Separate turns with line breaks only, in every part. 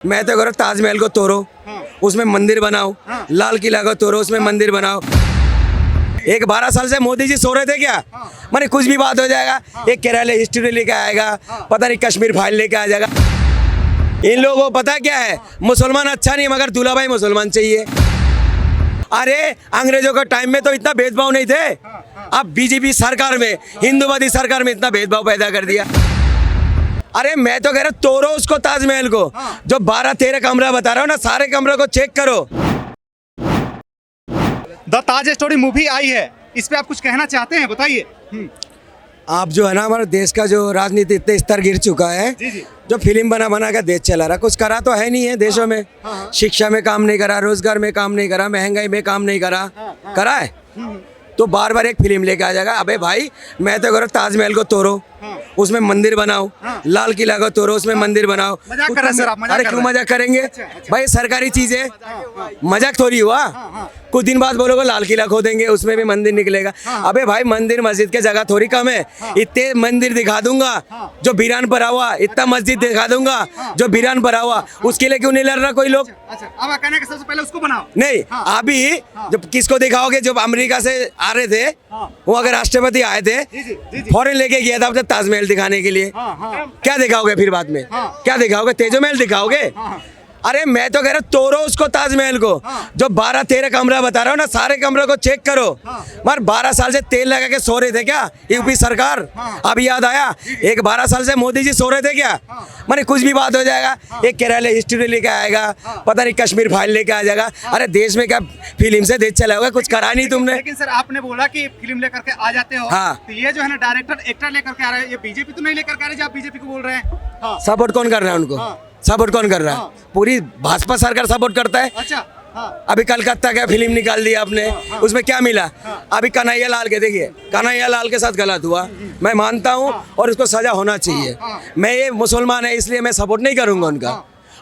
मैं तो कह रहा हूं ताजमहल को तोड़ो, उसमें मंदिर बनाओ, लाल किला को तोड़ो, उसमें मंदिर बनाओ। एक 12 साल से मोदी जी सो रहे थे क्या? माने कुछ भी बात हो जाएगा, एक केरल हिस्ट्री लेके आएगा, पता नहीं कश्मीर फाइल लेके आ जाएगा। इन लोगों को पता क्या है, मुसलमान अच्छा नहीं मगर दूल्हा मुसलमान चाहिए। अरे अंग्रेजों के टाइम में तो इतना भेदभाव नहीं थे, अब बीजेपी सरकार में, हिंदूवादी सरकार में इतना भेदभाव पैदा कर दिया। अरे मैं तो कह रहा तोड़ो उसको, ताजमहल को। जो 12-13 कमरा बता रहा हो ना, सारे कमरों को चेक करो।
द ताज स्टोरी मूवी आई है, इस पे आप कुछ कहना चाहते हैं, बताइए।
आप जो है ना, हमारे देश का जो राजनीति इतने स्तर गिर चुका है,
जी।
जो फिल्म बना बना का देश चला रहा, कुछ करा तो है नहीं है देशों में। शिक्षा में काम नहीं करा, रोजगार में काम नहीं करा, महंगाई में काम नहीं करा, करा है तो बार बार एक फिल्म लेके आ जाएगा। अबे भाई मैं तो कह रहा हूं ताजमहल को तोड़ो, उसमें मंदिर बनाओ, लाल किला को तोड़ो, उसमें मंदिर बनाओ।
मजाक कर रहे हैं सर आप, मजाक
अरे
कर
क्यों
रहे हैं।
मजाक करेंगे भाई, सरकारी चीज है, मजाक थोड़ी हुआ। कुछ दिन बाद बोलोगे लाल किला खोदेंगे, उसमें भी मंदिर निकलेगा। अबे भाई मंदिर मस्जिद के जगह थोड़ी कम है, इतने मंदिर दिखा दूंगा जो वीरान पड़ा हुआ, इतना मस्जिद दिखा दूंगा जो वीरान पड़ा हुआ। उसके लिए क्यों नहीं लड़ रहा कोई लोग?
अच्छा, अब कहने के सबसे पहले उसको बनाओ।
नहीं अभी जब किसको दिखाओगे, जब अमेरिका से आ रहे थे, वो अगर राष्ट्रपति आए थे, फॉरेन लेके गया था अपने ताजमहल दिखाने के लिए, क्या दिखाओगे फिर बाद में? क्या दिखाओगे? तेजोमहल दिखाओगे? अरे मैं तो कह रहा तोड़ो उसको, ताजमहल को। जो 12-13 कमरा बता रहा हो ना, सारे कमरों को चेक करो। मगर 12 साल से तेल लगा के सो रहे थे क्या यूपी सरकार? अभी याद आया, एक 12 साल से मोदी जी सो रहे थे क्या? माने कुछ भी बात हो जाएगा, एक केरल हिस्ट्री लेके आएगा, पता नहीं कश्मीर फाइल लेके आ जाएगा। अरे देश में क्या फिल्म से देश चला होगा, कुछ करा नहीं तुमने।
लेकिन सर आपने बोला कि फिल्म लेकर के आ जाते हो,
हाँ।
तो ये जो है ना डायरेक्टर एक्टर लेकर के आ रहे हैं, ये बीजेपी तो नहीं लेकर के आ रहे जो आप बीजेपी को बोल रहे हैं।
सपोर्ट कौन कर रहा है उनको? सपोर्ट कौन कर रहा है? पूरी भाजपा सरकार सपोर्ट करता है।
अच्छा,
अभी कलकत्ता का फिल्म निकाल दिया आपने, उसमें क्या मिला? अभी कन्हैया लाल के, देखिए कन्हैया लाल के साथ गलत हुआ, मैं मानता हूँ, और उसको सजा होना चाहिए। मैं ये मुसलमान है इसलिए मैं सपोर्ट नहीं करूँगा उनका,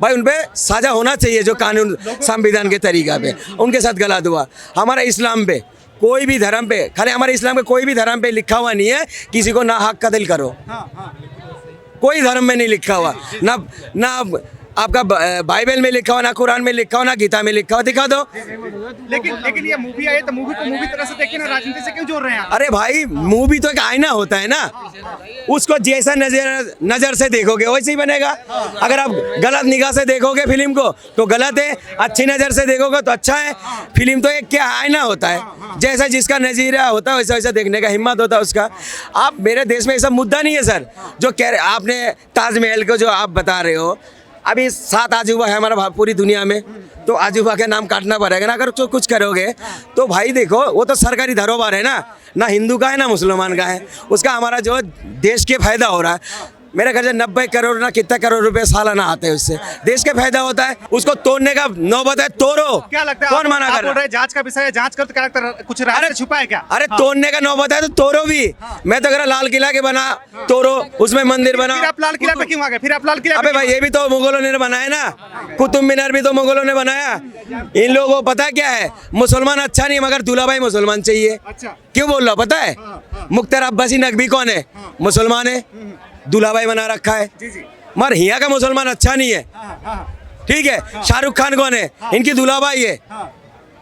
भाई उन पे सजा होना चाहिए जो कानून संविधान के तरीका पे। उनके साथ गलत हुआ। हमारा इस्लाम पे, कोई भी धर्म पे, खाली हमारे इस्लाम के कोई भी धर्म पे लिखा हुआ नहीं है किसी को ना हक कत्ल करो, कोई धर्म में नहीं लिखा हुआ, ना आपका बाइबल में लिखा हुआ, ना कुरान में लिखा हुआ, ना गीता में लिखा हुआ। दिखा दो।
लेकिन ये मूवी आई है तो मूवी को मूवी तरह से देखिए ना, राजनीति से क्यों जोड़ रहे हैं?
अरे भाई मूवी तो एक आईना होता है ना, उसको जैसा नजर से देखोगे वैसे ही बनेगा। अगर आप गलत निगाह से देखोगे फिल्म को तो गलत है, अच्छी नज़र से देखोगे तो अच्छा है। फिल्म तो एक क्या आईना होता है, जैसा जिसका नज़रिया होता है वैसा वैसा देखने का हिम्मत होता है उसका। आप मेरे देश में ऐसा मुद्दा नहीं है सर, जो कह रहे आपने ताजमहल को जो आप बता रहे हो, अभी 7 अजूबा है हमारा पूरी दुनिया में, तो अजूबा के नाम काटना पड़ेगा ना अगर तो कुछ करोगे तो। भाई देखो वो तो सरकारी धरोहर है ना हिंदू का है ना मुसलमान का है, उसका हमारा जो देश के फायदा हो रहा है। मेरे घर से 90 करोड़ ना कितना करोड़ रुपए सालाना आते हैं, उससे देश के फायदा होता है। उसको तोड़ने का नौबत है, तोड़ो।
क्या लगता है
कौन मना कर रहा है?
जांच का विषय है, जांच कर तो क्या लगता है, कुछ राज से छुपा है क्या?
अरे तोड़ने का नौबत है तो तोड़ो भी। मैं तो कह रहा लाल किला के बना तोड़ो, उसमें मंदिर बना।
फिर आप लाल किला पे क्यों आ गए? फिर आप लाल किला
अबे भाई ये भी तो मुगलों ने बनाया ना, कुतुब मीनार भी तो मुगलों ने बनाया। इन लोगों को पता क्या है, मुसलमान अच्छा नहीं मगर दूल्हा मुसलमान चाहिए।
अच्छा,
क्यों बोल रहा पता है? मुख्तार अब्बासी नकवी कौन है? मुसलमान है, दूल्हा बना रखा है। मगर हिया का मुसलमान अच्छा नहीं है, ठीक है। शाहरुख खान कौन है? इनकी दूल्हाबाई है।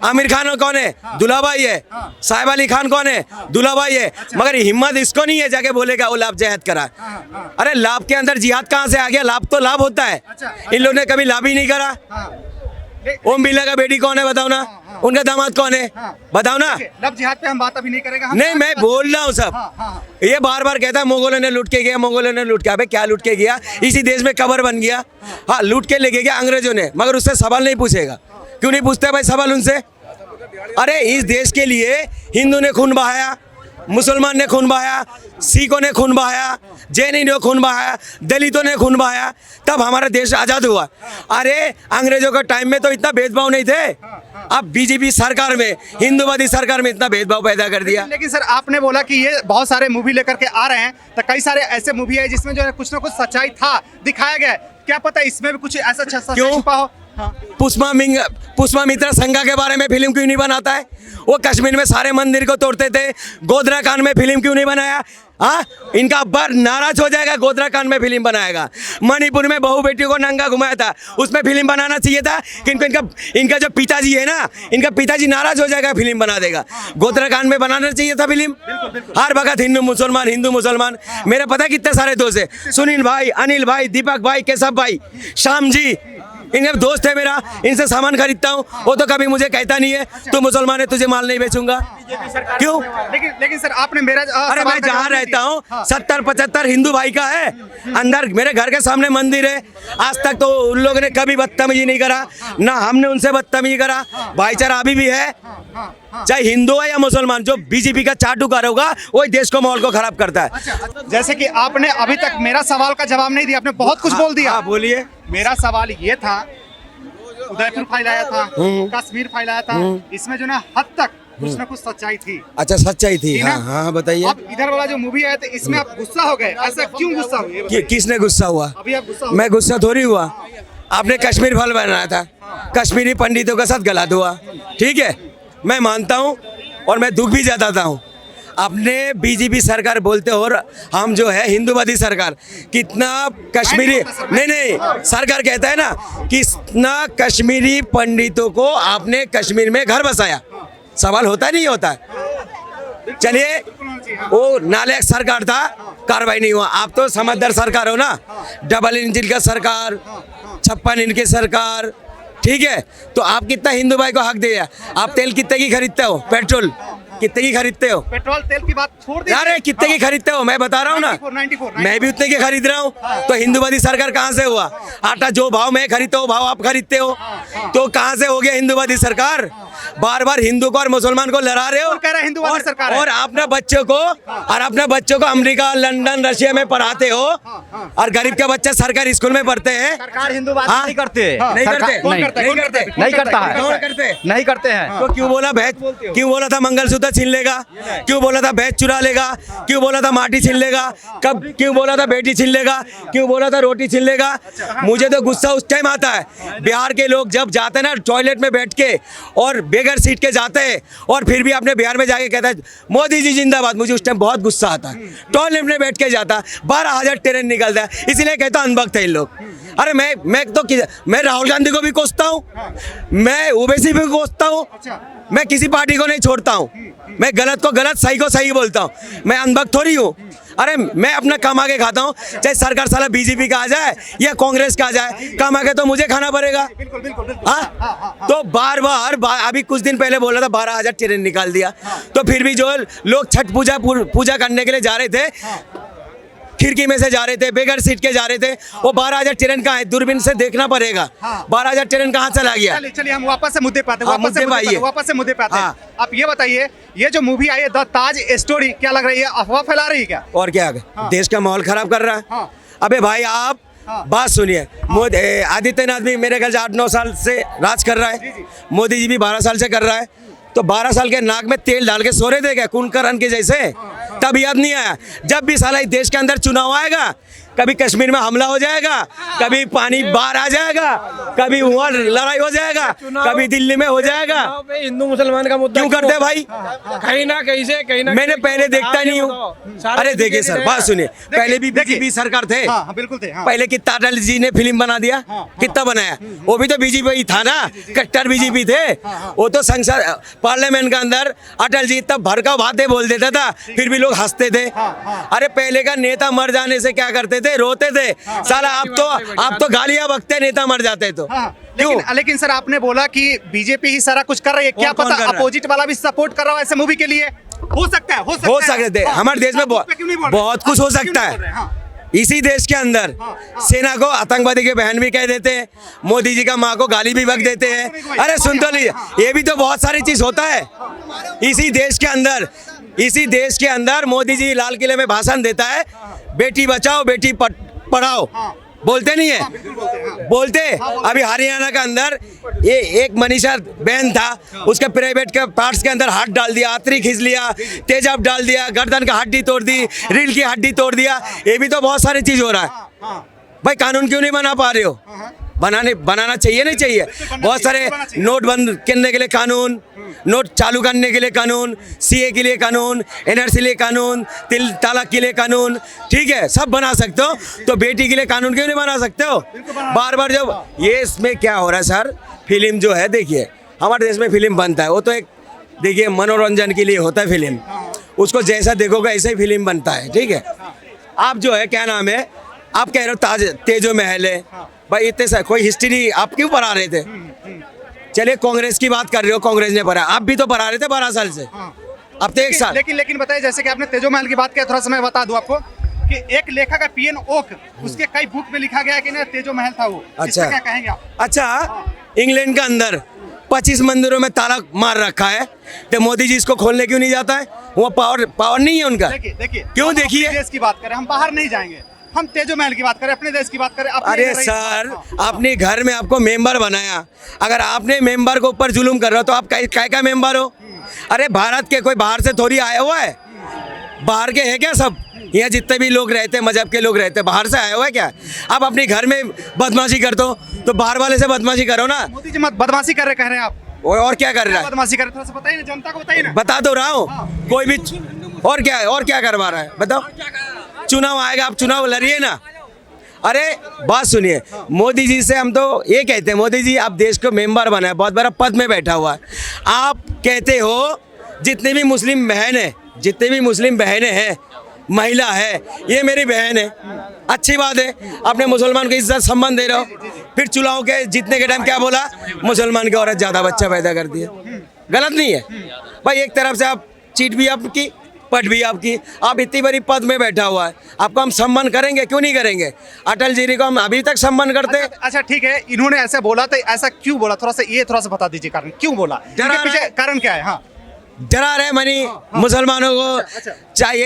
आमिर खान कौन है? दूल्हाबाई है। साहिब अली खान कौन है? दूल्हाबाई है। मगर हिम्मत इसको नहीं है जाके बोलेगा वो लाभ जिहाद करा। अरे लाभ के अंदर जिहाद कहाँ से आ गया? लाभ तो लाभ होता है, इन लोगों ने कभी लाभ ही नहीं करा। ओम बिरला का बेटी कौन है बताओ ना, उनका दामाद कौन है बताओ ना।
लब जिहाद पे हम बात अभी नहीं करेंगे।
नहीं मैं बोल रहा हूँ सब, ये बार बार कहता है मुगलों ने लूट के गया, मुगलों ने लूट के। अबे क्या लूट के गया? इसी देश में कब्र बन गया। हाँ लूट के लेके गया अंग्रेजों ने, मगर उससे सवाल नहीं पूछेगा। क्यों नहीं पूछते भाई सवाल उनसे? अरे इस देश के लिए हिंदू ने खून बहाया, मुसलमान ने खून बहाया, सिखों ने खून बहाया, जैनी ने खून बहाया, दलितों ने खून बहाया, तब हमारा देश आज़ाद हुआ। अरे अंग्रेजों के टाइम में तो इतना भेदभाव नहीं थे, अब बीजेपी सरकार में, हिंदूवादी सरकार में इतना भेदभाव पैदा कर दिया।
लेकिन सर आपने बोला कि ये बहुत सारे मूवी लेकर के आ रहे हैं, तो कई सारे ऐसे मूवी है जिसमें जो है कुछ ना कुछ सच्चाई था, दिखाया गया है। क्या पता इसमें भी कुछ ऐसा सच्चाई छुपा हो?
पुष्पा मित्रा संघा के बारे में फिल्म क्यों नहीं बनाता है? वो कश्मीर में सारे मंदिर को तोड़ते थे, गोधरा कांड में फिल्म क्यों नहीं बनाया? हाँ, इनका अब्बा नाराज हो जाएगा, गोधरा कांड में फिल्म बनाएगा। मणिपुर में बहू बेटियों को नंगा घुमाया था, उसमें फिल्म बनाना चाहिए था कि इनका जो पिताजी है ना, इनका पिताजी नाराज हो जाएगा, फिल्म बना देगा। गोधरा कांड में बनाना चाहिए था फिल्म। हर वक्त हिंदू मुसलमान। मेरे पता है कितने सारे दोस्त है, सुनील भाई, अनिल भाई, दीपक भाई, केशव भाई, श्याम जी, इनके दोस्त है मेरा, इनसे सामान खरीदता हूँ। वो तो कभी मुझे कहता नहीं है तू मुसलमान है, तुझे माल नहीं बेचूंगा। क्यों?
लेकिन सर आपने मेरा
अरे मैं जहाँ रहता हूँ 70-75 हिंदू भाई का है, अंदर मेरे घर के सामने मंदिर है। आज तक तो उन लोगों ने कभी बदतमीजी नहीं करा, ना हमने उनसे बदतमीजी करा। भाईचारा अभी भी है, चाहे हिंदू है या मुसलमान। जो बीजेपी का चाटुकार होगा वही देश को, माहौल को खराब करता है।
जैसे कि आपने अभी तक मेरा सवाल का जवाब नहीं दिया, आपने बहुत कुछ बोल दिया।
बोलिए।
मेरा सवाल ये था, उदयपुर फाइल आया था, कश्मीर फाइल आया था, इसमें जो ना हद तक कुछ ना कुछ सच्चाई थी।
अच्छा, सच्चाई थी।
ना?
हाँ बताइए।
अब इधर वाला जो मूवी आया था इसमें आप गुस्सा हो गए, ऐसा क्यों गुस्सा हुए?
किसने गुस्सा हुआ?
अभी आप गुस्सा हो
मैं गुस्सा थोड़ी हुआ। आपने कश्मीर फल बनाया था, कश्मीरी पंडितों के साथ गलत हुआ, ठीक है, मैं मानता हूँ और मैं दुख भी जताता हूँ। अपने बीजेपी सरकार बोलते हो, और हम जो है हिंदूवादी सरकार, कितना कश्मीरी नहीं सरकार कहता है ना, कितना कश्मीरी पंडितों को आपने कश्मीर में घर बसाया। सवाल होता नहीं होता। चलिए, वो नालायक सरकार था, कार्रवाई नहीं हुआ। आप तो समझदार सरकार हो ना, डबल इंजन का सरकार, 56 इंच की सरकार, ठीक है। तो आप कितना हिंदू भाई को हक दिया? आप तेल कितने की खरीदते हो? पेट्रोल कितने की खरीदते हो?
पेट्रोल तेल की बात छोड़ दीजिए।
अरे कितने की खरीदते हो? मैं बता रहा हूँ ना,
94,
मैं भी उतने की खरीद रहा हूँ। तो हिंदूवादी सरकार कहाँ से हुआ? आटा जो भाव मैं खरीदता हूँ भाव आप खरीदते हो, तो कहाँ से हो गया हिंदूवादी सरकार? बार बार हिंदू को और मुसलमान को लड़ा रहे हो।
कह रहा है हिंदूवादी सरकार है।
और अपने बच्चों को अमेरिका, लंदन, रशिया में पढ़ाते हो, और गरीब के बच्चे सरकारी स्कूल में पढ़ते हैं।
सरकार हिंदूवादी
हाँ?
नहीं करते।
नहीं करते।
नहीं करते
नहीं करते हैं। तो क्यों बोला भैंस, क्यों बोला था मंगलसूत्र छीन लेगा, क्यों बोला था भैंस चुरा लेगा, क्यों बोला था माटी छीन लेगा, कब क्यों बोला था बेटी छीन लेगा, क्यों बोला था रोटी छीन लेगा? मुझे तो गुस्सा उस टाइम आता है, बिहार के लोग जब जाते हैं ना टॉयलेट में बैठ के और बेगर सीट के जाते हैं, और फिर भी अपने बिहार में जाके कहता है मोदी जी जिंदाबाद। मुझे उस टाइम बहुत गुस्सा आता है। टॉयलेट में बैठ के जाता, 12,000 ट्रेन निकलता है, इसीलिए कहता अनबख्त है इन लोग। अरे मैं राहुल गांधी को भी कोसता हूँ, मैं ओवैसी भी कोसता हूँ, मैं किसी पार्टी को नहीं छोड़ता हूँ। मैं गलत को गलत, सही को सही बोलता हूँ। मैं अनबख्त थोड़ी हूँ। अरे मैं अपना कमा के खाता हूँ, चाहे सरकार साला बीजेपी का आ जाए या कांग्रेस का आ जाए, कमा के तो मुझे खाना पड़ेगा। हाँ, तो बार अभी कुछ दिन पहले बोला था 12,000 ट्रेन निकाल दिया। तो फिर भी जो लोग छठ पूजा करने के लिए जा रहे थे, खिड़की में से जा रहे थे, बेगर सीट के जा रहे थे, वो 12,000 ट्रेन कहाँ है? दूरबीन से देखना पड़ेगा। 12,000 ट्रेन कहाँ चला गया?
चलिए हम वापस से मुद्दे पे आते हैं। वापस से मुद्दे पे आते हैं।
हाँ।
आप ये बताइए, ये जो मूवी आई है द ताज स्टोरी, क्या लग रही है, अफवाह फैला रही है क्या?
और क्या, देश का माहौल खराब कर रहा है। अबे भाई आप बात सुनिए, आदित्यनाथ भी मेरे ख्याल से 8-9 साल से राज कर रहा है, मोदी जी भी 12 साल से कर रहा है। तो 12 साल के नाक में तेल डाल के सोरे देगा कुंभकर्ण के जैसे, तब याद नहीं आया? जब भी साला इस देश के अंदर चुनाव आएगा, कभी कश्मीर में हमला हो जाएगा, कभी पानी बाहर आ जाएगा, कभी वहाँ लड़ाई हो जाएगा, कभी दिल्ली में हो जाएगा।
हिंदू मुसलमान का मुद्दा
क्यों करते भाई?
कहीं ना कहीं से
मैंने पहले देखता नहीं हूँ। अरे देखिए सर, बात सुनिए, पहले भी बीजेपी सरकार थे,
बिल्कुल थे।
पहले कितना अटल जी ने फिल्म बना दिया, कितना बनाया, वो भी तो बीजेपी था ना, कट्टर बीजेपी थे। वो तो संसद पार्लियामेंट के अंदर अटल जी इतना भड़काऊ बातें बोल देता था, फिर भी लोग हंसते थे। अरे पहले का नेता मर जाने से क्या करते थे? रोते थे। साला आप तो गालियां बकते, नेता मर जाते तो।
लेकिन सर आपने बोला कि बीजेपी ही सारा कुछ कर रही है, क्या पता अपोजिट वाला भी सपोर्ट कर रहा हो ऐसे मूवी के लिए? हो सकता है।
हमारे देश में बहुत कुछ हो सकता है। इसी देश के अंदर सेना को आतंकवादी के बहन भी कह देते हैं, मोदी जी का माँ को गाली भी बक देते हैं। अरे सुन तो लीजिए, ये भी तो बहुत सारी चीज होता है इसी देश के अंदर। मोदी जी लाल किले में भाषण देता है, बेटी बचाओ बेटी पढ़ाओ, बोलते नहीं है? बोलते। अभी हरियाणा के अंदर ये एक मनीषा बहन था, उसके प्राइवेट के पार्ट्स के अंदर हाथ डाल दिया, आंतरी खींच लिया, तेजाब डाल दिया, गर्दन का हड्डी तोड़ दी, रीढ़ की हड्डी तोड़ दिया। ये भी तो बहुत सारी चीज हो रहा है भाई। कानून क्यों नहीं बना पा रहे हो? बनाना चाहिए नहीं चाहिए। बहुत सारे नोट बंद करने के लिए कानून, नोट चालू करने के लिए कानून, सीए के लिए कानून, एनआरसी के लिए कानून, तिल तलाक के लिए कानून, ठीक है, सब बना सकते हो। तो बेटी के लिए कानून क्यों नहीं बना सकते हो? बार बार जब ये इसमें क्या हो रहा है सर, फिल्म जो है देखिए हमारे देश में फिल्म बनता है, वो तो एक देखिए मनोरंजन के लिए होता है फिल्म, उसको जैसा देखोगे ऐसे ही फिल्म बनता है, ठीक है। आप जो है क्या नाम है, आप कह रहे हो तेजो महल है भाई, इतने सारे कोई हिस्ट्री आप क्यों पढ़ा रहे थे? चलिए कांग्रेस की बात कर रहे हो, कांग्रेस ने पढ़ा, आप भी तो पढ़ा रहे थे 12 साल से, अब तो 1 साल।
लेकिन बताइए, जैसे कि आपने तेजो महल की बात किया, थोड़ा सा मैं बता दूं आपको कि एक लेखक है पीएन ओक, उसके कई बुक में लिखा गया है कि ना तेजो महल था वो।
अच्छा,
क्या कहेंगे आप?
अच्छा, इंग्लैंड के अंदर 25 मंदिरों में ताला मार रखा है, तो मोदी जी इसको खोलने क्यों नहीं जाता है? वो पावर नहीं है उनका।
देखिए
क्यों? देखिए
देश की बात करें, हम बाहर नहीं जाएंगे, हम तेजो महल की बात करें, अपने देश की बात करें।
अरे सर, अपने घर में आपको मेंबर बनाया, अगर आपने मेंबर के ऊपर जुलूम कर रहे हो तो आप काय का मेंबर हो? अरे भारत के कोई बाहर से थोड़ी आया हुआ है, बाहर के हैं क्या सब? यहाँ जितने भी लोग रहते हैं, मजहब के लोग रहते हैं, बाहर से आया हुआ है क्या? आप अपने घर में बदमाशी कर दो तो बाहर वाले से बदमाशी करो ना।
मोदी जी मत बदमाशी कर रहे कह रहे हैं आप,
और क्या कर रहा है?
बदमाशी कर रहे, थोड़ा सा बताइए ना, जनता को बताइए ना।
बता तो रहा हूँ, कोई भी और क्या करवा रहा है बताओ? चुनाव आएगा, आप चुनाव लड़िए ना। अरे बात सुनिए, मोदी जी से हम तो ये कहते हैं, मोदी जी आप देश को मेंबर बनाए, बहुत बड़ा पद में बैठा हुआ है। आप कहते हो जितने भी मुस्लिम बहनें हैं, महिला है, ये मेरी बहन है, अच्छी बात है, अपने मुसलमान को इज्जत सम्मान दे रहे हो। फिर चुनाव के जीतने के टाइम क्या बोला? मुसलमान की औरत ज़्यादा बच्चा पैदा करती है। गलत नहीं है भाई, एक तरफ से आप चीट भी आपकी, पट भी आपकी, आप इतनी बड़ी पद में बैठा हुआ है, आपको हम सम्मान करेंगे, क्यों नहीं करेंगे? अटल जी को हम अभी तक सम्मान करते हैं।
अच्छा ठीक है, इन्होंने ऐसा बोला तो ऐसा क्यों बोला, थोड़ा सा बता दीजिए कारण, क्यों बोला, इनके पीछे कारण क्या है? हाँ,
डरा रहे मनी मुसलमानों को, चाहे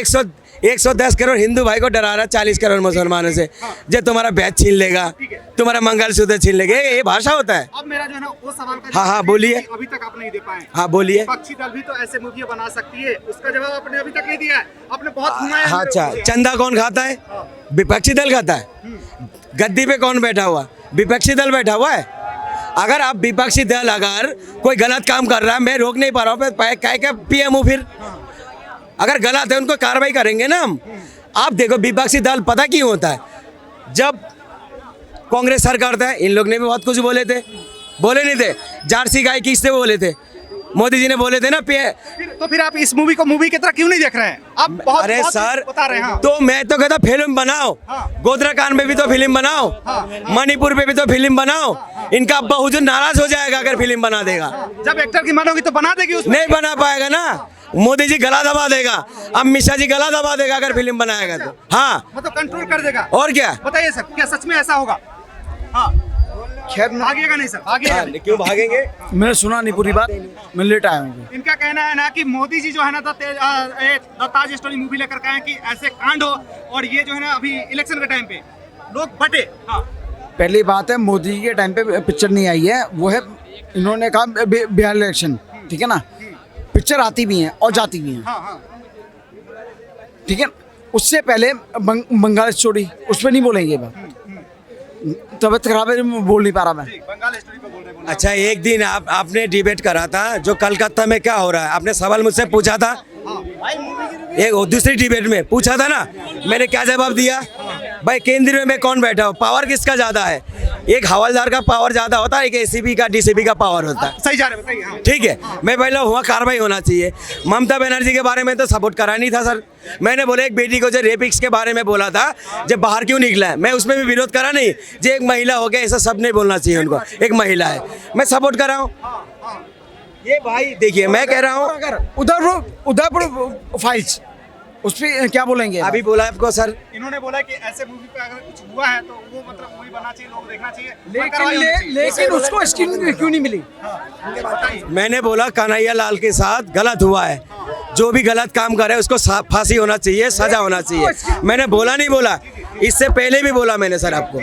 110 करोड़ हिंदू भाई को डरा रहा है 40 करोड़ मुसलमानों से, जो तुम्हारा बैच छीन लेगा, तुम्हारा मंगलसूत्र छीन लेगा, ये भाषा होता है।
अब मेरा जो है ना वो सवाल का
हाँ बोलिए।
अभी तक आप नहीं दे पाए।
हाँ बोलिए।
विपक्षी दल भी तो ऐसे मूवी बना सकती है, उसका जवाब आपने अभी तक नहीं दिया है, आपने बहुत घुमाया।
हाँ, अच्छा, चंदा कौन खाता है? विपक्षी दल खाता है। गद्दी पे कौन बैठा हुआ? विपक्षी दल बैठा हुआ है। अगर आप विपक्षी दल अगर कोई गलत काम कर रहा है, मैं रोक नहीं पा रहा हूँ, क्या पीएम हूँ फिर? अगर गलत है उनको कार्रवाई करेंगे ना हम। आप देखो विपक्षी दल पता क्यों होता है? जब कांग्रेस सरकार था, इन लोग ने भी बहुत कुछ बोले नहीं थे? जारसी गाय किससे बोले थे? मोदी जी ने बोले थे ना।
तो फिर आप इस मूवी को मूवी की तरह क्यों नहीं देख रहे हैं? आप बहुत
अरे
बहुत
सर
बता रहे हैं। हाँ।
तो मैं तो कहता फिल्म बनाओ, गोधरा कांड में भी तो फिल्म बनाओ, मणिपुर में भी तो फिल्म बनाओ। इनका अब्बा हुजूर नाराज हो जाएगा अगर फिल्म बना देगा।
जब एक्टर की मानोगी तो बना देगी, उसमें
नहीं बना पाएगा ना, मोदी जी गला दबा देगा, अमित शाह जी गला दबा देगा अगर फिल्म बनाएगा तो। हाँ
मतलब कंट्रोल कर देगा।
और क्या?
बताइए सर, क्या सच में ऐसा होगा? हाँ, खैर भागेगा नहीं सर, भागेगा नहीं।
क्यों भागेंगे?
मैंने सुना नहीं पूरी बात, मैं लेट आया हूँ।
इनका कहना है ना कि मोदी जी जो है ना द ताज स्टोरी मूवी लेकर के आए कि ऐसे कांड हो, और ये जो है ना अभी इलेक्शन के टाइम पे लोग बटे। हाँ,
पहली बात है, मोदी जी के टाइम पे पिक्चर नहीं आई है, वो है इन्होंने कहा बिहार इलेक्शन, ठीक है ना। पिक्चर आती भी हैं और जाती भी हैं,
हाँ,
ठीक है। उससे पहले बंगाल स्टोरी, उस पर नहीं बोलेंगे बात, तबीयत खराब है, बोल नहीं पा रहा मैं।
बंगाल स्टोरी को बोल रहे हैं।
अच्छा, एक दिन आपने डिबेट करा था जो कलकत्ता में क्या हो रहा है, आपने सवाल मुझसे पूछा था, एक दूसरी डिबेट में पूछा था ना, मैंने क्या जवाब दिया? भाई केंद्र में कौन बैठा हो, पावर किसका ज्यादा है? एक हवलदार का पावर ज्यादा होता है, एक एसीपी का डीसीपी का पावर होता है।
सही जा रहे हैं, बताइए। हाँ।
ठीक है, मैं पहले हुआ कार्रवाई होना चाहिए। ममता बनर्जी के बारे में तो सपोर्ट करा नहीं था सर, मैंने बोला एक बेटी को जो रेपिक्स के बारे में बोला था, जब बाहर क्यों निकला है, मैं उसमें भी विरोध करा नहीं। जो एक महिला हो गया, ऐसा सब नहीं बोलना चाहिए उनको, एक महिला है, मैं सपोर्ट कर रहा हूँ। ये भाई देखिए, मैं कह रहा हूँ
अगर उदयपुर फाइल्स, उस पर क्या बोलेंगे?
अभी बोला आपको सर,
इन्होंने बोला कि ऐसे मूवी पे अगर कुछ हुआ है तो वो मतलब मूवी बनना चाहिए, लोग देखना चाहिए।
लेकिन उसको स्क्रीन क्यों नहीं मिली?
मैंने बोला कन्हैया लाल के साथ गलत हुआ है, जो भी गलत काम करे उसको फांसी होना चाहिए, सजा होना चाहिए। मैंने बोला नहीं बोला, इससे पहले भी बोला मैंने सर आपको।